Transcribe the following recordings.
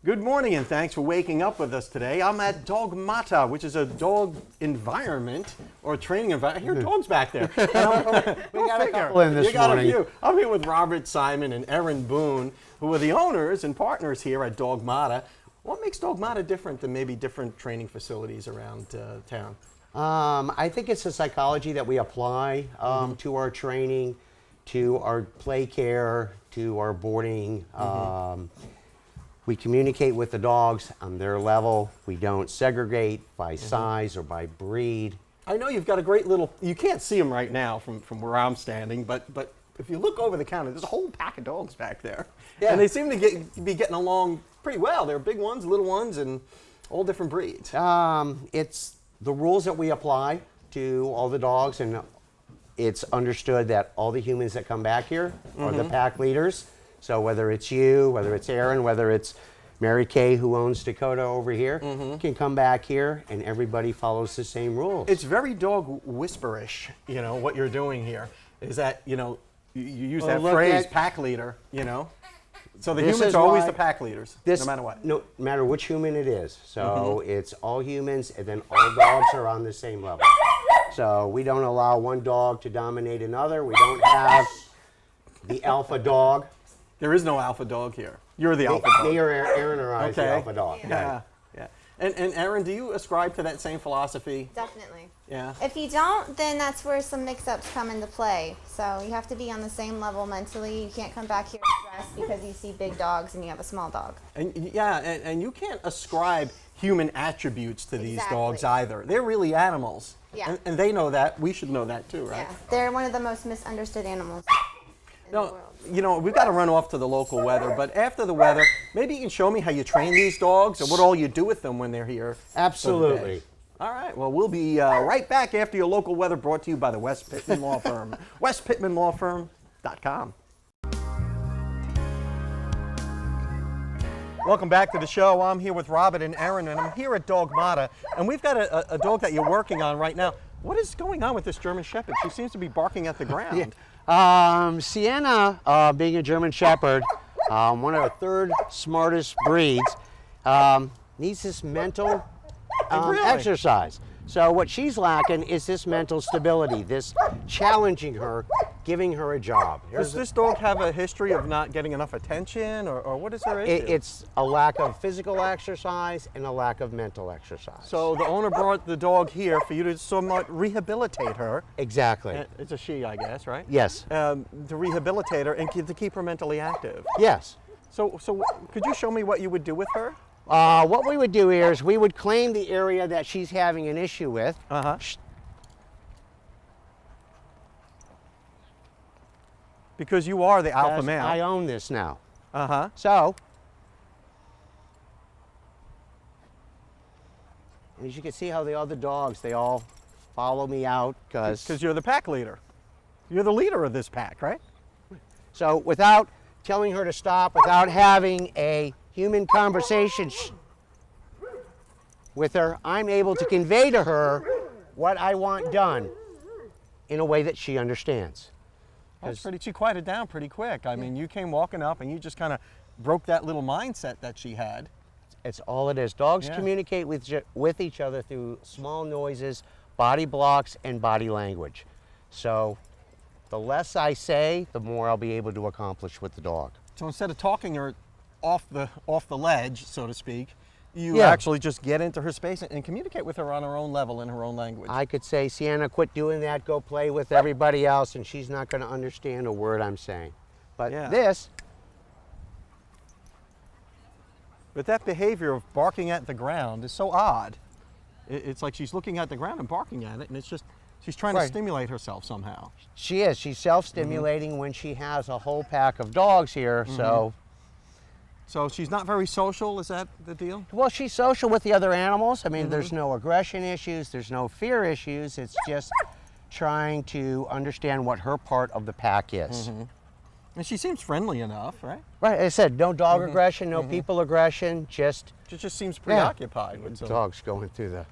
Good morning and thanks for waking up with us today. I'm at Dogmata, which is a dog environment or training environment. I hear dogs back there. We got a couple in this morning. A few. I'm here with Robert Simon and Erin Boone, who are the owners and partners here at Dogmata. What makes Dogmata different than maybe different training facilities around town? I think it's the psychology that we apply to our training, to our play care, to our boarding. We communicate with the dogs on their level. We don't segregate by size or by breed. I know you've got a great little, you can't see them right now from where I'm standing, but if you look over the counter, there's a whole pack of dogs back there. Yeah. And they seem to be getting along pretty well. They're big ones, little ones, and all different breeds. It's the rules that we apply to all the dogs, and it's understood that all the humans that come back here are the pack leaders. So whether it's you, whether it's Aaron, whether it's Mary Kay, who owns Dakota over here, can come back here and everybody follows the same rules. It's very dog whisperish, you know, what you're doing here. Is that, you know, you use that phrase, pack leader, you know. So the humans are always the pack leaders, no matter what. No matter which human it is. So it's all humans, and then all dogs are on the same level. So we don't allow one dog to dominate another. We don't have the alpha dog. There is no alpha dog here. You're the alpha dog. Me or Aaron or I is the alpha dog. Yeah. And Aaron, do you ascribe to that same philosophy? Definitely. Yeah. If you don't, then that's where some mix-ups come into play. So you have to be on the same level mentally. You can't come back here stressed because you see big dogs and you have a small dog. And and you can't ascribe human attributes to these dogs either. They're really animals. Yeah. And they know that. We should know that too, right? Yeah. They're one of the most misunderstood animals in the world. You know, we've got to run off to the local weather, but after the weather, maybe you can show me how you train these dogs and what all you do with them when they're here. Absolutely. All right, well, we'll be right back after your local weather, brought to you by the West Pittman Law Firm. westpittmanlawfirm.com. Welcome back to the show. I'm here with Robert and Erin, and I'm here at Dogmata, and we've got a dog that you're working on right now. What is going on with this German Shepherd? She seems to be barking at the ground. Sienna, being a German Shepherd, one of the third smartest breeds, needs this mental exercise. So what she's lacking is this mental stability, this challenging her, giving her a job. Does this dog have a history of not getting enough attention, or what is her issue? It's a lack of physical exercise and a lack of mental exercise. So the owner brought the dog here for you to somewhat rehabilitate her. Exactly. It's a she, I guess, right? Yes. To rehabilitate her and to keep her mentally active. Yes. So could you show me what you would do with her? What we would do here is we would claim the area that she's having an issue with. Because you are the alpha male. I own this now. So, as you can see how the other dogs, they all follow me out because you're the pack leader. You're the leader of this pack, right? So without telling her to stop, without having a human conversation with her, I'm able to convey to her what I want done in a way that she understands. That's pretty, she quieted down pretty quick. I mean, you came walking up and you just kind of broke that little mindset that she had. It's all it is. Dogs communicate with each other through small noises, body blocks, and body language. So the less I say, the more I'll be able to accomplish with the dog. So instead of talking her off the ledge, so to speak, you actually just get into her space and communicate with her on her own level in her own language. I could say, Sienna, quit doing that, go play with everybody else, and she's not going to understand a word I'm saying. But But that behavior of barking at the ground is so odd. It's like she's looking at the ground and barking at it, and it's just, she's trying to stimulate herself somehow. She is. She's self-stimulating when she has a whole pack of dogs here, So she's not very social, is that the deal? Well, she's social with the other animals. I mean, there's no aggression issues, there's no fear issues. It's just trying to understand what her part of the pack is. And she seems friendly enough, right? Right, I said, no dog aggression, no people aggression, just... She just seems preoccupied with some... Dogs going through the...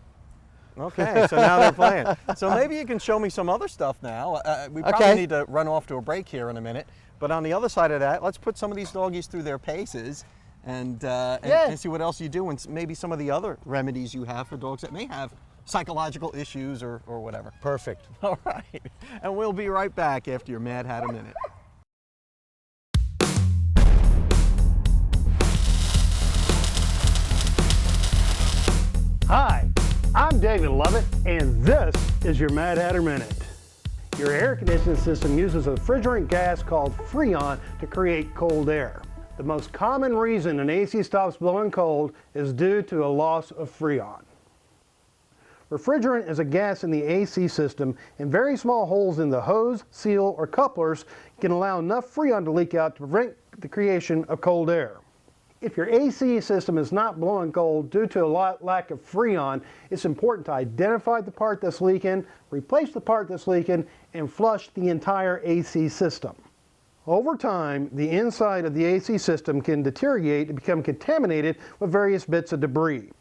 Okay, so now they're playing. So maybe you can show me some other stuff now. We probably need to run off to a break here in a minute. But on the other side of that, let's put some of these doggies through their paces and Yeah. and see what else you do, and maybe some of the other remedies you have for dogs that may have psychological issues or whatever. Perfect. All right, and we'll be right back after your Mad Hatter Minute. Hi, I'm David Lovett, and this is your Mad Hatter Minute. Your air conditioning system uses a refrigerant gas called Freon to create cold air. The most common reason an AC stops blowing cold is due to a loss of Freon. Refrigerant is a gas in the AC system, and very small holes in the hose, seal, or couplers can allow enough Freon to leak out to prevent the creation of cold air. If your AC system is not blowing cold due to a lack of Freon, it's important to identify the part that's leaking, replace the part that's leaking, and flush the entire AC system. Over time, the inside of the AC system can deteriorate and become contaminated with various bits of debris.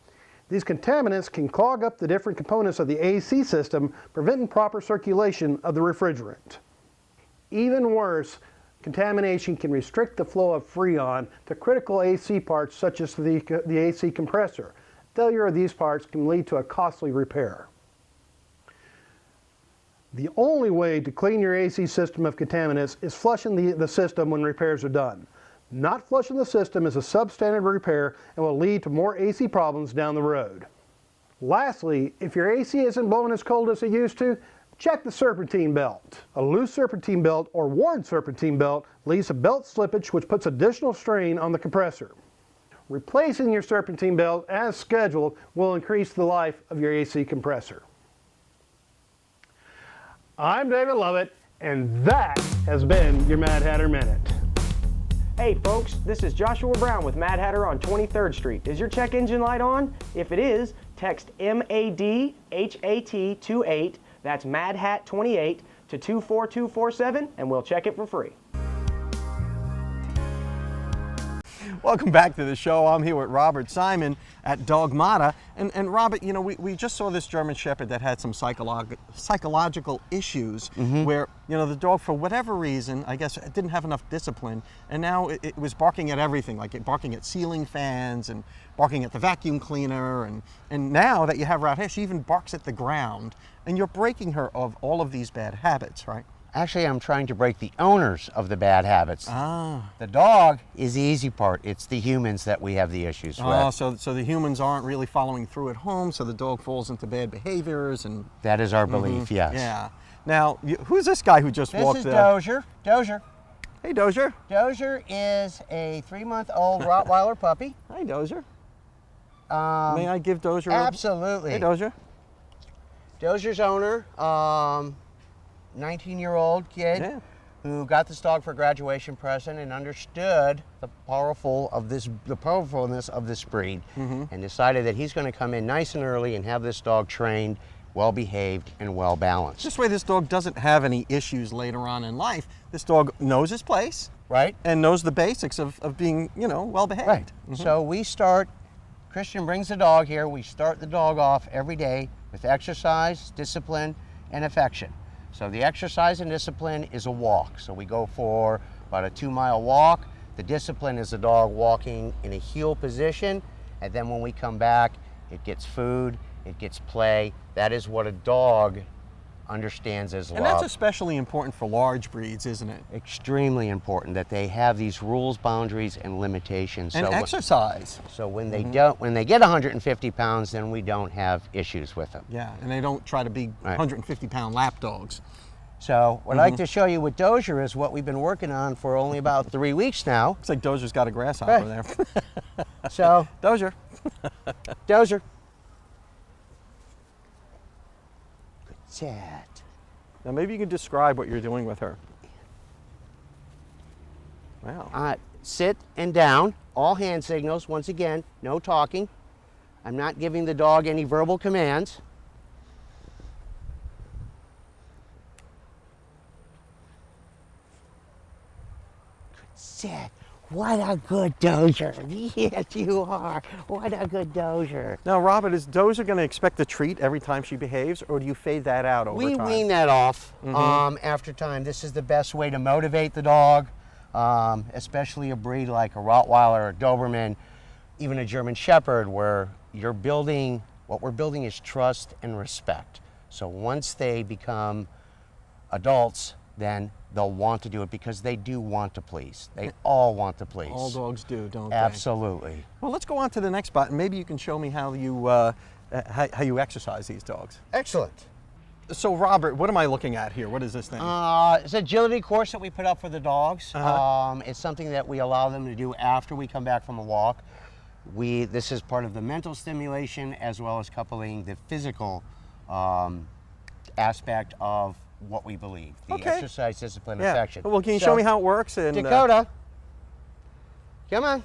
These contaminants can clog up the different components of the AC system, preventing proper circulation of the refrigerant. Even worse, contamination can restrict the flow of Freon to critical AC parts such as the AC compressor. Failure of these parts can lead to a costly repair. The only way to clean your AC system of contaminants is flushing the system when repairs are done. Not flushing the system is a substandard repair and will lead to more AC problems down the road. Lastly, if your AC isn't blowing as cold as it used to, check the serpentine belt. A loose serpentine belt or worn serpentine belt leads to belt slippage, which puts additional strain on the compressor. Replacing your serpentine belt as scheduled will increase the life of your AC compressor. I'm David Lovett, and that has been your Mad Hatter Minute. Hey folks, this is Joshua Brown with Mad Hatter on 23rd Street. Is your check engine light on? If it is, text MADHAT28, that's MADHAT28, to 24247 and we'll check it for free. Welcome back to the show. I'm here with Robert Simon at Dogmata. And Robert, you know, we just saw this German Shepherd that had some psychological issues where, you know, the dog, for whatever reason, I guess, didn't have enough discipline. And now it was barking at everything, like barking at ceiling fans and barking at the vacuum cleaner. And now that you have her out here, she even barks at the ground. And you're breaking her of all of these bad habits, right? Actually, I'm trying to break the owners of the bad habits. Ah. The dog is the easy part. It's the humans that we have the issues with. Oh, so the humans aren't really following through at home, so the dog falls into bad behaviors and... That is our belief, yes. Yeah. Now, who's this guy who just walked in? This is Dozier. Dozier. Hey, Dozier. Dozier is a 3-month-old Rottweiler puppy. Hi, Dozier. May I give Dozier Absolutely. Hey, Dozier. Dozier's owner, 19-year-old kid who got this dog for a graduation present and understood the powerfulness of this breed and decided that he's going to come in nice and early and have this dog trained, well behaved, and well balanced. This way this dog doesn't have any issues later on in life. This dog knows his place. Right. And knows the basics of being, you know, well behaved. Right. So Christian brings the dog here, we start the dog off every day with exercise, discipline, and affection. So the exercise and discipline is a walk. So we go for about a 2-mile walk. The discipline is the dog walking in a heel position. And then when we come back, it gets food, it gets play. That is what a dog understands as love. And that's especially important for large breeds, isn't it? Extremely important that they have these rules, boundaries, and limitations. And exercise. So when they get 150 pounds, then we don't have issues with them. Yeah, and they don't try to be 150-pound lap dogs. So what I'd like to show you with Dozier is what we've been working on for only about 3 weeks now. Looks like Dozier's got a grasshopper there. So Dozier. Dozier. Good cat. Now maybe you can describe what you're doing with her. Wow. Sit and down, all hand signals. Once again, no talking. I'm not giving the dog any verbal commands. Good sit. What a good Dozier. Yes, you are. What a good Dozier. Now, Robert, is Dozier going to expect a treat every time she behaves, or do you fade that out over time? We wean that off after time. This is the best way to motivate the dog. especially a breed like a Rottweiler, a Doberman, even a German Shepherd, where you're building, what we're building is trust and respect. So once they become adults, then they'll want to do it because they do want to please. They all want to please. All dogs do, don't they? Absolutely. Well, let's go on to the next spot, and maybe you can show me how you exercise these dogs. Excellent. So, Robert, what am I looking at here? What is this thing? It's an agility course that we put up for the dogs. It's something that we allow them to do after we come back from a walk. This is part of the mental stimulation as well as coupling the physical aspect of what we believe, the exercise, discipline, affection. Well, can you show me how it works? And Dakota, come on.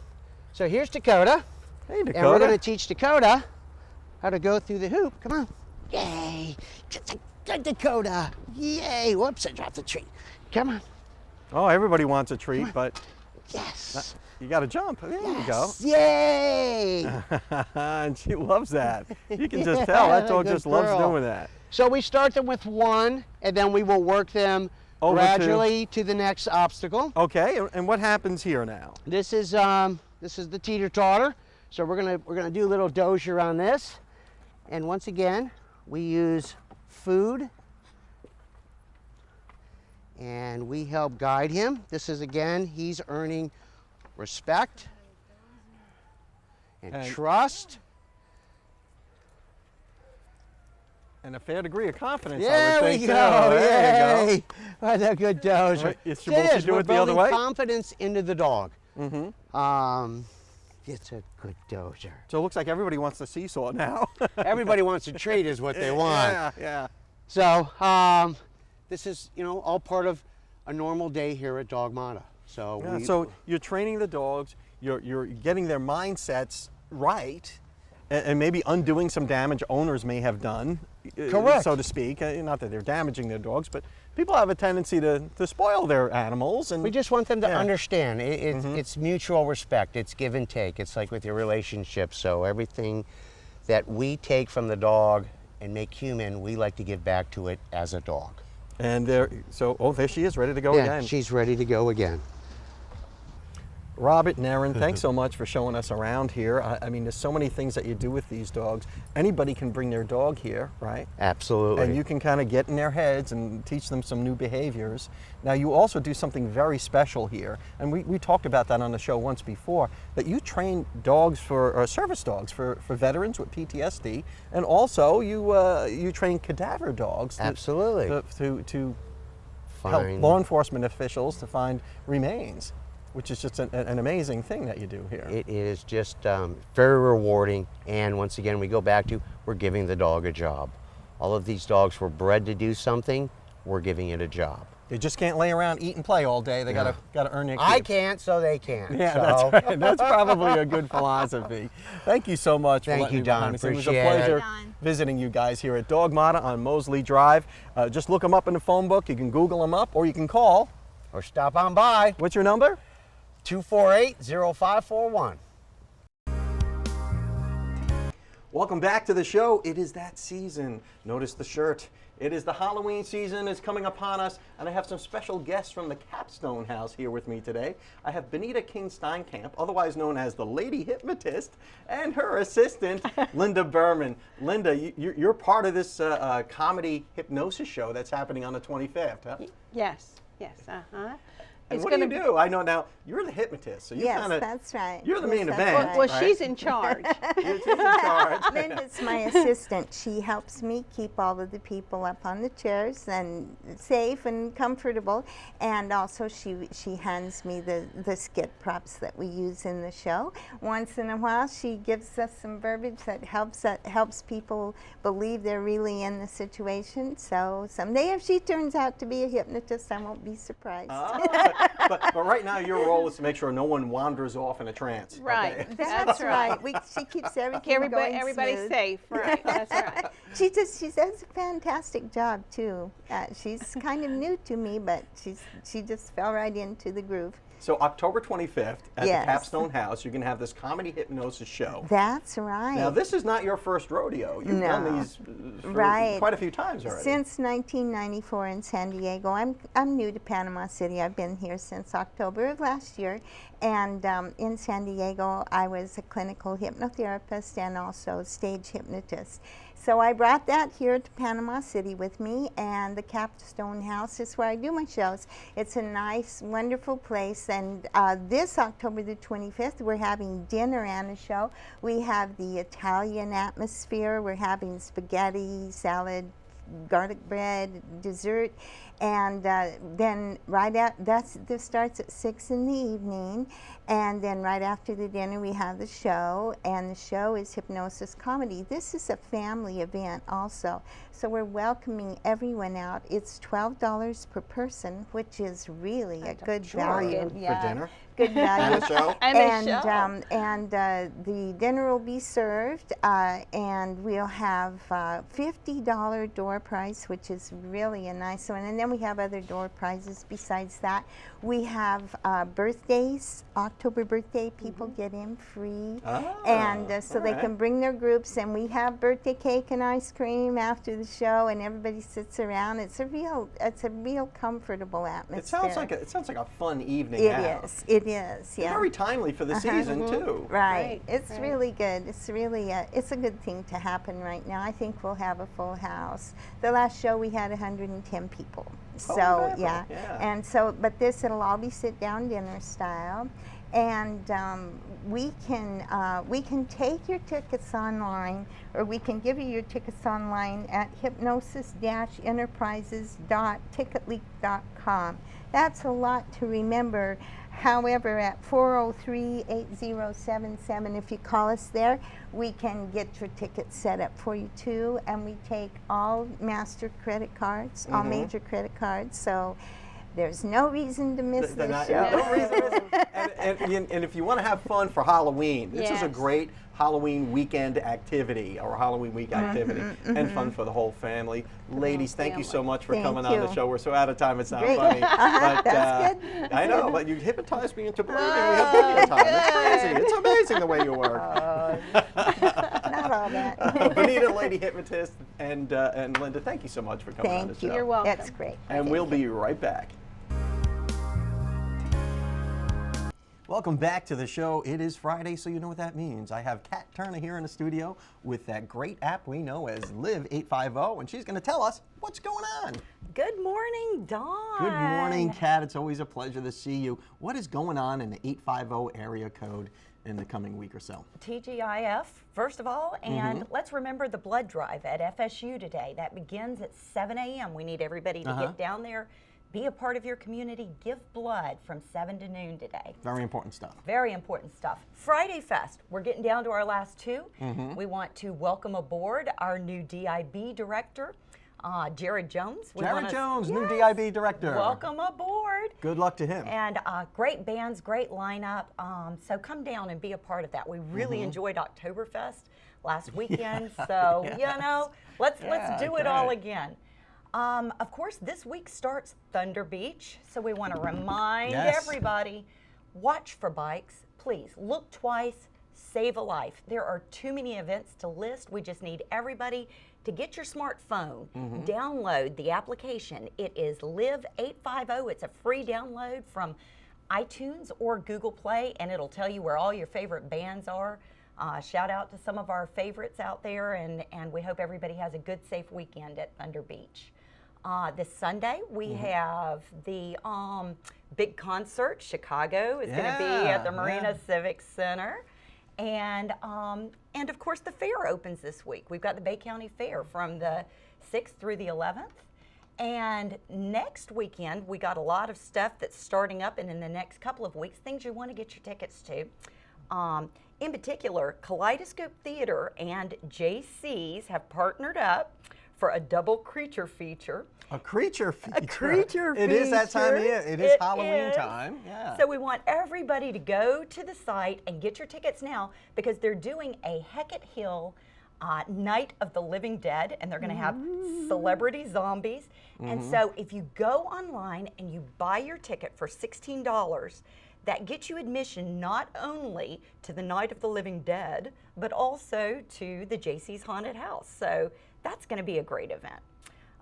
So here's Dakota. Hey, Dakota. And we're going to teach Dakota how to go through the hoop. Come on. Yay. Good Dakota. Yay. Whoops, I dropped the treat. Come on. Oh, everybody wants a treat, but Yes. you got to jump. There you go. Yay. And she loves that. You can just tell that dog Good just loves girl. doing that. So we start them with one, and then we will work them Over gradually to the next obstacle. Okay, and what happens here now? This is the teeter-totter. So we're gonna do a little dozier on this, and once again we use food, and we help guide him. This is again, he's earning respect and trust. And a fair degree of confidence, I There would we think. go. There you go. What a good dozer. You're supposed to do We're it the other building way? confidence into the dog. It's a good dozer. So it looks like everybody wants the seesaw now. Everybody wants a treat is what they want. Yeah. So this is, all part of a normal day here at Dogmata. So So you're training the dogs, you're getting their mindsets right, and maybe undoing some damage owners may have done, Correct. so to speak. Not that they're damaging their dogs, but people have a tendency to spoil their animals. And we just want them to understand. It's mutual respect. It's give and take. It's like with your relationship. So everything that we take from the dog and make human, we like to give back to it as a dog. And there she is, ready to go Yeah, again. she's ready to go again. Robert and Aaron, thanks so much for showing us around here. I mean, there's so many things that you do with these dogs. Anybody can bring their dog here, right? Absolutely. And you can kind of get in their heads and teach them some new behaviors. Now, you also do something very special here, and we talked about that on the show once before, that you train dogs service dogs for veterans with PTSD, and also you train cadaver dogs. Absolutely. To help law enforcement officials to find remains, which is just an amazing thing that you do here. It is just very rewarding, and once again we go back to we're giving the dog a job. All of these dogs were bred to do something, we're giving it a job. They just can't lay around, eat and play all day. They gotta earn their keep. I can't, so they can't. Yeah, so. that's right. That's probably a good philosophy. Thank you so much. Thank you, Don. It was a Appreciate pleasure it. visiting you guys here at Dogmata on Mosley Drive. Just look them up in the phone book. You can Google them up, or you can call. Or stop on by. What's your number? 248-0541. Welcome back to the show. It is that season. Notice the shirt. It is the Halloween season is coming upon us, and I have some special guests from the Capstone House here with me today. I have Benita King-Steinkamp, otherwise known as the Lady Hypnotist, and her assistant, Linda Berman. Linda, you're part of this comedy hypnosis show that's happening on the 25th, huh? Yes. And what do you do? I know now you're the hypnotist, so you Yes, kind of that's right. You're the Yes, main that's event. right. Well, right? she's in charge. She's in charge. Linda's my assistant. She helps me keep all of the people up on the chairs and safe and comfortable. And also she hands me the skit props that we use in the show. Once in a while she gives us some verbiage that helps people believe they're really in the situation. So someday if she turns out to be a hypnotist, I won't be surprised. But right now your role is to make sure no one wanders off in a trance. Right. Okay? That's right. She keeps everything going Everybody's smooth. safe. Right. That's right. She does a fantastic job too. She's kind of new to me, but she just fell right into the groove. So October 25th at Yes. the Capstone House, you're going to have this comedy hypnosis show. That's right. Now, this is not your first rodeo. You've No. done these for Right. quite a few times already. Since 1994 in San Diego. I'm new to Panama City. I've been here since October of last year. And in San Diego, I was a clinical hypnotherapist and also stage hypnotist. So I brought that here to Panama City with me, and the Capstone House is where I do my shows. It's a nice, wonderful place, and this October the 25th, we're having dinner and a show. We have the Italian atmosphere. We're having spaghetti, salad, garlic bread, dessert, and then this starts at 6 in the evening, and then right after the dinner we have the show, and the show is hypnosis comedy. This is a family event also, so we're welcoming everyone out. It's $12 per person, which is really a good value. For dinner. Good value. And a show. And The dinner will be served, and we'll have $50 door prize, which is really a nice one. And then we have other door prizes besides that. We have birthdays, October birthday. People get in free, and so they can bring their groups. And we have birthday cake and ice cream after the show, and everybody sits around. It's a real comfortable atmosphere. It sounds like a fun evening. It out. is. It is. Yeah. Very timely for the season too. Right. It's really good. It's really it's a good thing to happen right now. I think we'll have a full house. The last show we had 110 people. So yeah. And so, but it'll all be sit down dinner style, and we can take your tickets online, or we can give you your tickets online at hypnosis-enterprises.ticketleak.com. That's a lot to remember. However, at 403-8077, if you call us there, we can get your ticket set up for you too. And we take all master credit cards, all major credit cards. So there's no reason to miss this show. No reason to miss it. And if you want to have fun for Halloween, this is a great Halloween weekend activity, or Halloween week activity, and fun for the whole family. Ladies, thank you so much for coming on the show. We're so out of time, it's not funny. But, That's good. I know, but you hypnotized me into believing we have plenty of time. It's crazy. It's amazing the way you work. Not all that. Benita, Lady Hypnotist, and Linda, thank you so much for coming on the Thank show. you. You're welcome. That's great. And we'll be right back. Welcome back to the show. It is Friday, so you know what that means. I have Kat Turner here in the studio with that great app we know as Live 850, and she's going to tell us what's going on. Good morning, Dawn. Good morning, Kat. It's always a pleasure to see you. What is going on in the 850 area code in the coming week or so? TGIF, first of all, and let's remember the blood drive at FSU today. That begins at 7 a.m. We need everybody to get down there, be a part of your community, give blood from 7 to noon today. Very important stuff. Very important stuff. Friday Fest, we're getting down to our last two. We want to welcome aboard our new DIB director, Jared Jones. Jared Jones, new DIB director. Welcome aboard. Good luck to him. And great bands, great lineup. So come down and be a part of that. We really enjoyed Oktoberfest last weekend. So, let's do it all again. Of course, this week starts Thunder Beach. So we want to remind everybody, watch for bikes. Please look twice, save a life. There are too many events to list. We just need everybody to get your smartphone, download the application. It is Live 850. It's a free download from iTunes or Google Play, and it'll tell you where all your favorite bands are. Shout out to some of our favorites out there, and we hope everybody has a good, safe weekend at Thunder Beach. This Sunday, we have the big concert. Chicago is going to be at the Marina Civic Center. And of course, the fair opens this week. We've got the Bay County Fair from the 6th through the 11th. And next weekend, we got a lot of stuff that's starting up, and in the next couple of weeks, things you want to get your tickets to. In particular, Kaleidoscope Theater and JC's have partnered up for a double creature feature. A creature feature. A creature feature. It is that time of year. It is Halloween time. Yeah. So we want everybody to go to the site and get your tickets now, because they're doing a Hecate Hill Night of the Living Dead, and they're going to have celebrity zombies. And so if you go online and you buy your ticket for $16, that gets you admission not only to the Night of the Living Dead, but also to the JC's Haunted House. So that's going to be a great event.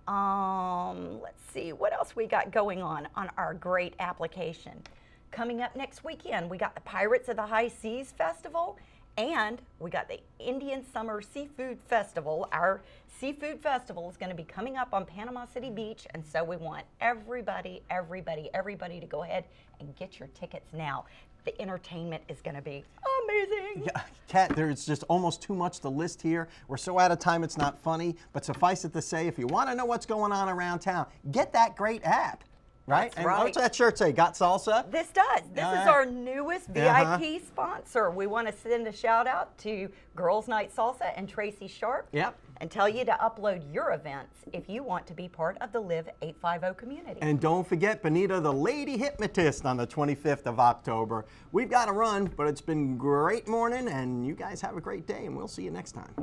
Let's see, what else we got going on our great application. Coming up next weekend, we got the Pirates of the High Seas Festival, and we got the Indian Summer Seafood Festival. Our seafood festival is going to be coming up on Panama City Beach, and so we want everybody to go ahead and get your tickets now. The entertainment is going to be amazing. Yeah, Kat, there's just almost too much to list here. We're so out of time, it's not funny. But suffice it to say, if you want to know what's going on around town, get that great app. Right? That's and right. what's that shirt say? Got salsa? This does. This All is right. our newest VIP sponsor. We want to send a shout out to Girls Night Salsa and Tracy Sharp. Yep. And tell you to upload your events if you want to be part of the Live 850 community. And don't forget Benita the Lady Hypnotist on the 25th of October. We've got to run, but it's been great morning, and you guys have a great day, and we'll see you next time.